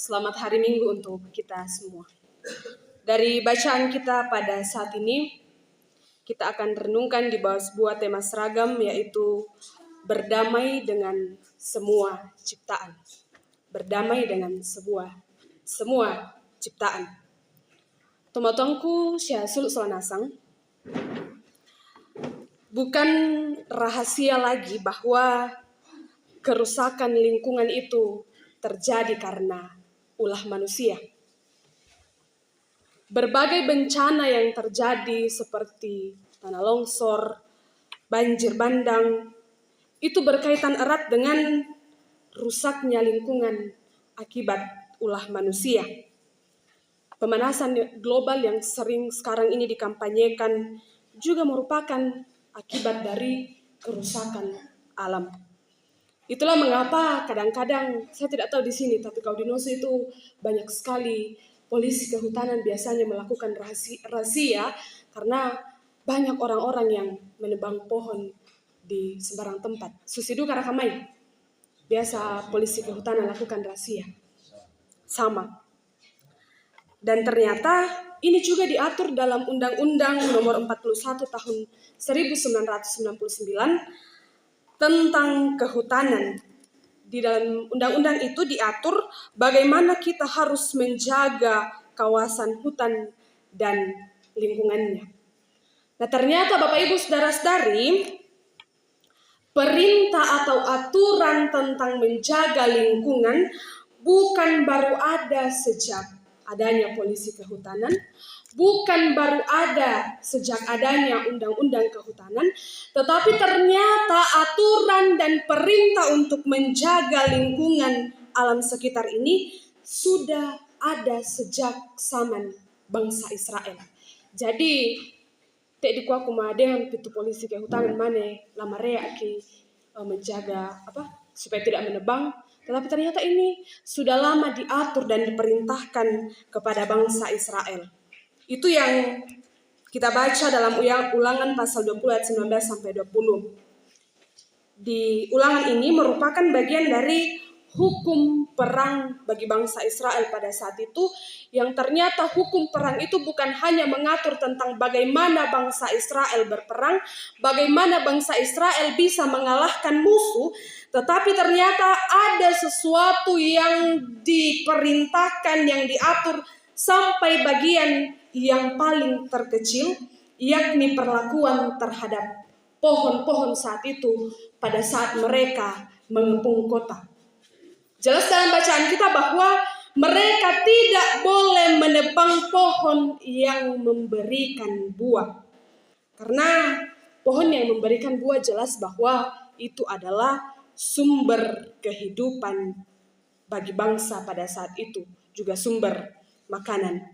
Selamat hari Minggu untuk kita semua. Dari bacaan kita pada saat ini, kita akan renungkan di bawah sebuah tema seragam, yaitu berdamai dengan semua ciptaan. Berdamai dengan semua ciptaan. Tomatongku Syasul Soanasang. Bukan rahasia lagi bahwa kerusakan lingkungan itu terjadi karena ulah manusia. Berbagai bencana yang terjadi seperti tanah longsor, banjir bandang, itu berkaitan erat dengan rusaknya lingkungan akibat ulah manusia. Pemanasan global yang sering sekarang ini dikampanyekan juga merupakan akibat dari kerusakan alam. Itulah mengapa kadang-kadang, saya tidak tahu di sini, tapi kalau di Nusa itu banyak sekali polisi kehutanan biasanya melakukan razia karena banyak orang-orang yang menebang pohon di sembarang tempat. Susidu Karakamai, biasa polisi kehutanan lakukan razia. Sama. Dan ternyata ini juga diatur dalam Undang-Undang Nomor 41 Tahun 1999 tentang kehutanan. Di dalam undang-undang itu diatur bagaimana kita harus menjaga kawasan hutan dan lingkungannya. Nah, ternyata Bapak Ibu Saudara-saudari, perintah atau aturan tentang menjaga lingkungan bukan baru ada sejak adanya polisi kehutanan, bukan baru ada sejak adanya undang-undang kehutanan, tetapi ternyata aturan dan perintah untuk menjaga lingkungan alam sekitar ini sudah ada sejak zaman bangsa Israel. Jadi, tek di kuaku madehan pitu polisi kehutanan mane lamarea ki menjaga supaya tidak menebang. Tetapi ternyata ini sudah lama diatur dan diperintahkan kepada bangsa Israel. Itu yang kita baca dalam Ulangan pasal 20 ayat 19 sampai 20. Di Ulangan ini merupakan bagian dari hukum perang bagi bangsa Israel pada saat itu, yang ternyata hukum perang itu bukan hanya mengatur tentang bagaimana bangsa Israel berperang, bagaimana bangsa Israel bisa mengalahkan musuh, tetapi ternyata ada sesuatu yang diperintahkan, yang diatur sampai bagian yang paling terkecil, yakni perlakuan terhadap pohon-pohon saat itu pada saat mereka mengepung kota. Jelas dalam bacaan kita bahwa mereka tidak boleh menebang pohon yang memberikan buah. Karena pohon yang memberikan buah jelas bahwa itu adalah sumber kehidupan bagi bangsa pada saat itu, juga sumber makanan.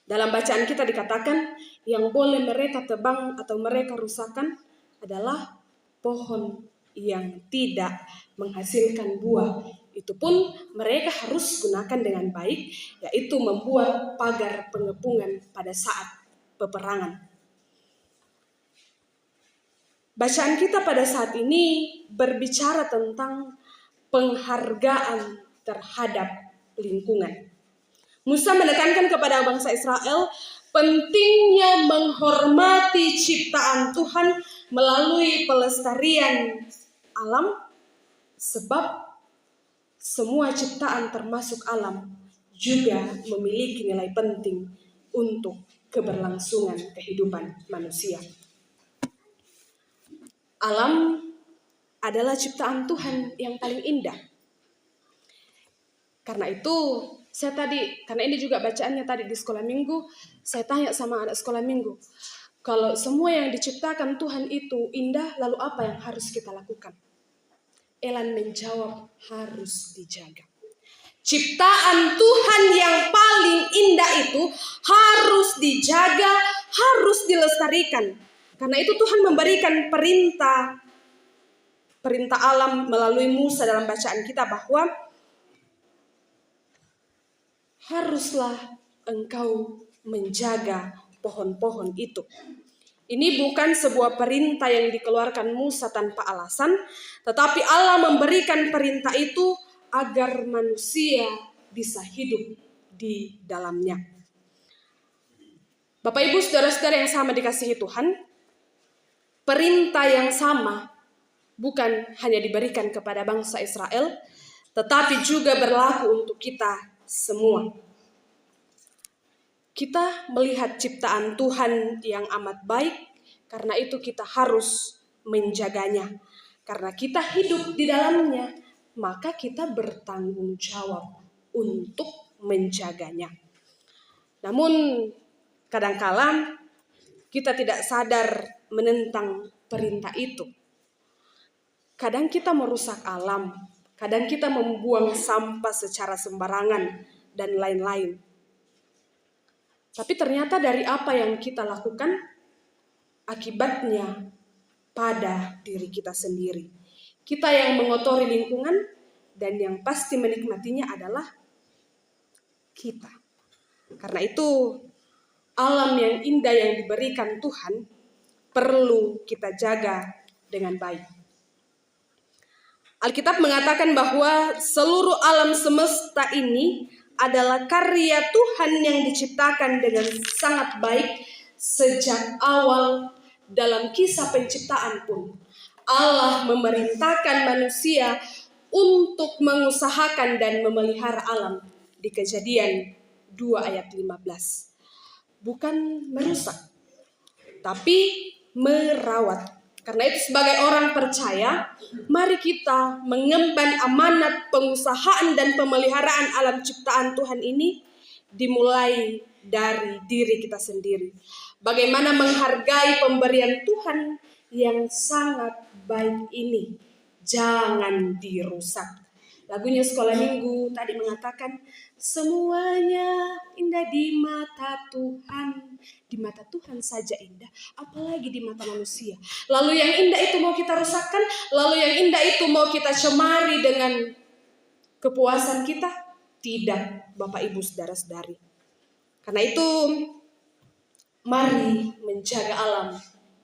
Dalam bacaan kita dikatakan yang boleh mereka tebang atau mereka rusakkan adalah pohon yang tidak menghasilkan buah. Itu pun mereka harus gunakan dengan baik, yaitu membuat pagar pengepungan pada saat peperangan. Bacaan kita pada saat ini berbicara tentang penghargaan terhadap lingkungan. Musa menekankan kepada bangsa Israel pentingnya menghormati ciptaan Tuhan melalui pelestarian alam, sebab semua ciptaan termasuk alam juga memiliki nilai penting untuk keberlangsungan kehidupan manusia. Alam adalah ciptaan Tuhan yang paling indah. Karena itu, karena ini juga bacaannya tadi di sekolah minggu, saya tanya sama anak sekolah minggu, kalau semua yang diciptakan Tuhan itu indah, lalu apa yang harus kita lakukan? Elan menjawab, harus dijaga. Ciptaan Tuhan yang paling indah itu harus dijaga, harus dilestarikan. Karena itu Tuhan memberikan perintah alam melalui Musa dalam bacaan kita bahwa haruslah engkau menjaga pohon-pohon itu. Ini bukan sebuah perintah yang dikeluarkan Musa tanpa alasan, tetapi Allah memberikan perintah itu agar manusia bisa hidup di dalamnya. Bapak Ibu saudara-saudara yang sama dikasihi Tuhan, perintah yang sama bukan hanya diberikan kepada bangsa Israel, tetapi juga berlaku untuk kita semua. Kita melihat ciptaan Tuhan yang amat baik, karena itu kita harus menjaganya. Karena kita hidup di dalamnya, maka kita bertanggung jawab untuk menjaganya. Namun kadangkala kita tidak sadar menentang perintah itu. Kadang kita merusak alam, kadang kita membuang sampah secara sembarangan dan lain-lain. Tapi ternyata dari apa yang kita lakukan, akibatnya pada diri kita sendiri. Kita yang mengotori lingkungan dan yang pasti menikmatinya adalah kita. Karena itu alam yang indah yang diberikan Tuhan perlu kita jaga dengan baik. Alkitab mengatakan bahwa seluruh alam semesta ini adalah karya Tuhan yang diciptakan dengan sangat baik sejak awal. Dalam kisah penciptaan pun Allah memerintahkan manusia untuk mengusahakan dan memelihara alam di Kejadian 2 ayat 15. Bukan merusak, tapi merawat. Karena itu sebagai orang percaya, mari kita mengemban amanat pengusahaan dan pemeliharaan alam ciptaan Tuhan ini dimulai dari diri kita sendiri. Bagaimana menghargai pemberian Tuhan yang sangat baik ini. Jangan dirusak. Lagunya Sekolah Minggu tadi mengatakan, semuanya indah di mata Tuhan. Di mata Tuhan saja indah, apalagi di mata manusia. Lalu yang indah itu mau kita rusakkan, lalu yang indah itu mau kita cemari dengan kepuasan kita? Tidak, Bapak Ibu saudara-saudari. Karena itu, mari menjaga alam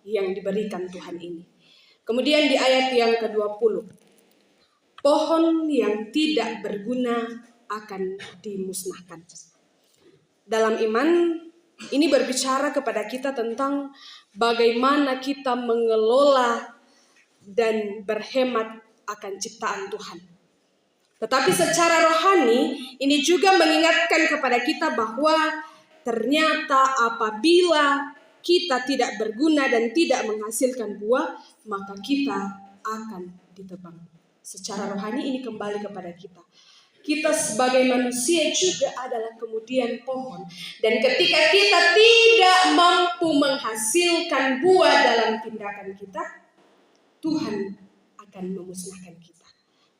yang diberikan Tuhan ini. Kemudian di ayat yang ke-20, pohon yang tidak berguna akan dimusnahkan. Dalam iman, ini berbicara kepada kita tentang bagaimana kita mengelola dan berhemat akan ciptaan Tuhan. Tetapi secara rohani, ini juga mengingatkan kepada kita bahwa ternyata apabila kita tidak berguna dan tidak menghasilkan buah, maka kita akan ditebang. Secara rohani ini kembali kepada kita. Kita sebagai manusia juga adalah kemudian pohon. Dan ketika kita tidak mampu menghasilkan buah dalam tindakan kita, Tuhan akan memusnahkan kita.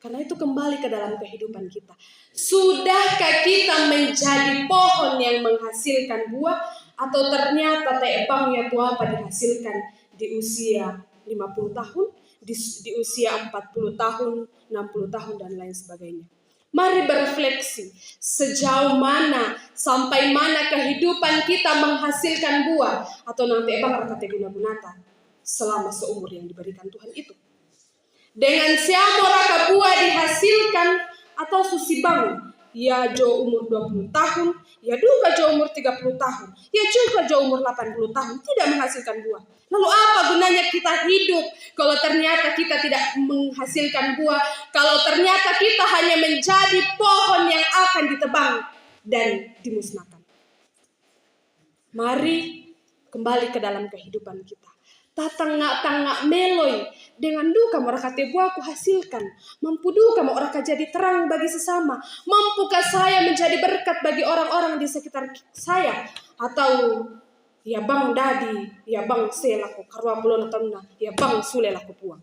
Karena itu kembali ke dalam kehidupan kita. Sudahkah kita menjadi pohon yang menghasilkan buah, atau ternyata tebangnya tua apa dihasilkan di usia 50 tahun, di usia 40 tahun, 60 tahun dan lain sebagainya. Mari berefleksi sejauh mana, sampai mana kehidupan kita menghasilkan buah, atau nanti ebang rata guna-gunata selama seumur yang diberikan Tuhan itu. Dengan siapa raka buah dihasilkan atau susibang, ya jo umur 20 tahun, ya juga jo umur 30 tahun, ya juga jo umur 80 tahun, tidak menghasilkan buah. Lalu apa gunanya kita hidup kalau ternyata kita tidak menghasilkan buah, kalau ternyata kita hanya menjadi pohon yang akan ditebang dan dimusnahkan. Mari kembali ke dalam kehidupan kita. Tatangak-tangak meloi dengan duka mereka buah aku hasilkan. Mampu duka mau mereka jadi terang bagi sesama. Mampukah saya menjadi berkat bagi orang-orang di sekitar saya? Atau ya bang dadi, ya bang selaku karwa pulon atau ya bang sule laku puang.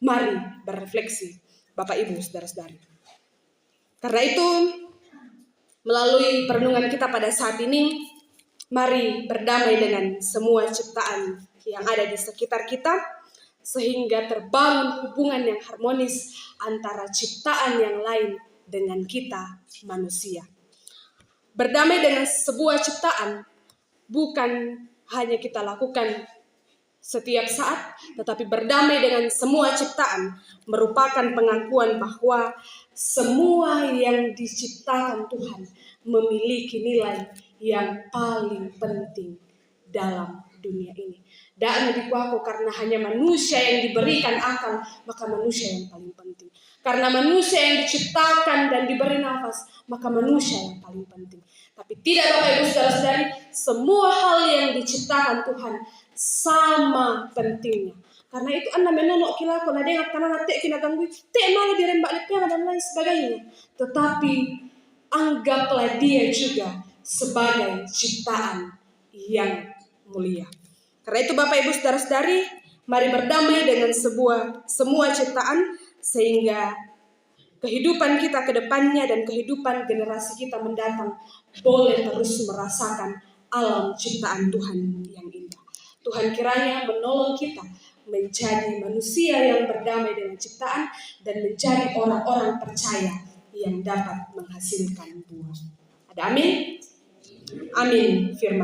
Mari berefleksi Bapak Ibu saudara-saudari. Karena itu melalui perenungan kita pada saat ini, mari berdamai dengan semua ciptaan yang ada di sekitar kita, sehingga terbangun hubungan yang harmonis antara ciptaan yang lain dengan kita manusia. Berdamai dengan sebuah ciptaan bukan hanya kita lakukan setiap saat, tetapi berdamai dengan semua ciptaan merupakan pengakuan bahwa semua yang diciptakan Tuhan memiliki nilai yang paling penting dalam dunia ini. Dan dikuaku karena hanya manusia yang diberikan akal, maka manusia yang paling penting. Karena manusia yang diciptakan dan diberi nafas, maka manusia yang paling penting. Tapi tidak Bapak Ibu Saudara-saudari, semua hal yang diciptakan Tuhan sama pentingnya. Karena itu Anda menolak kilako, nada yang karena nanti kena ganggu, malah dirembak lepnya dan lain sebagainya. Tetapi anggaplah dia juga sebagai ciptaan yang mulia. Karena itu Bapak Ibu Saudara-saudari, mari berdamai dengan semua ciptaan sehingga kehidupan kita ke depannya dan kehidupan generasi kita mendatang boleh terus merasakan alam ciptaan Tuhan yang indah. Tuhan kiranya menolong kita menjadi manusia yang berdamai dengan ciptaan dan menjadi orang-orang percaya yang dapat menghasilkan buah. Ada amin? Amin firman.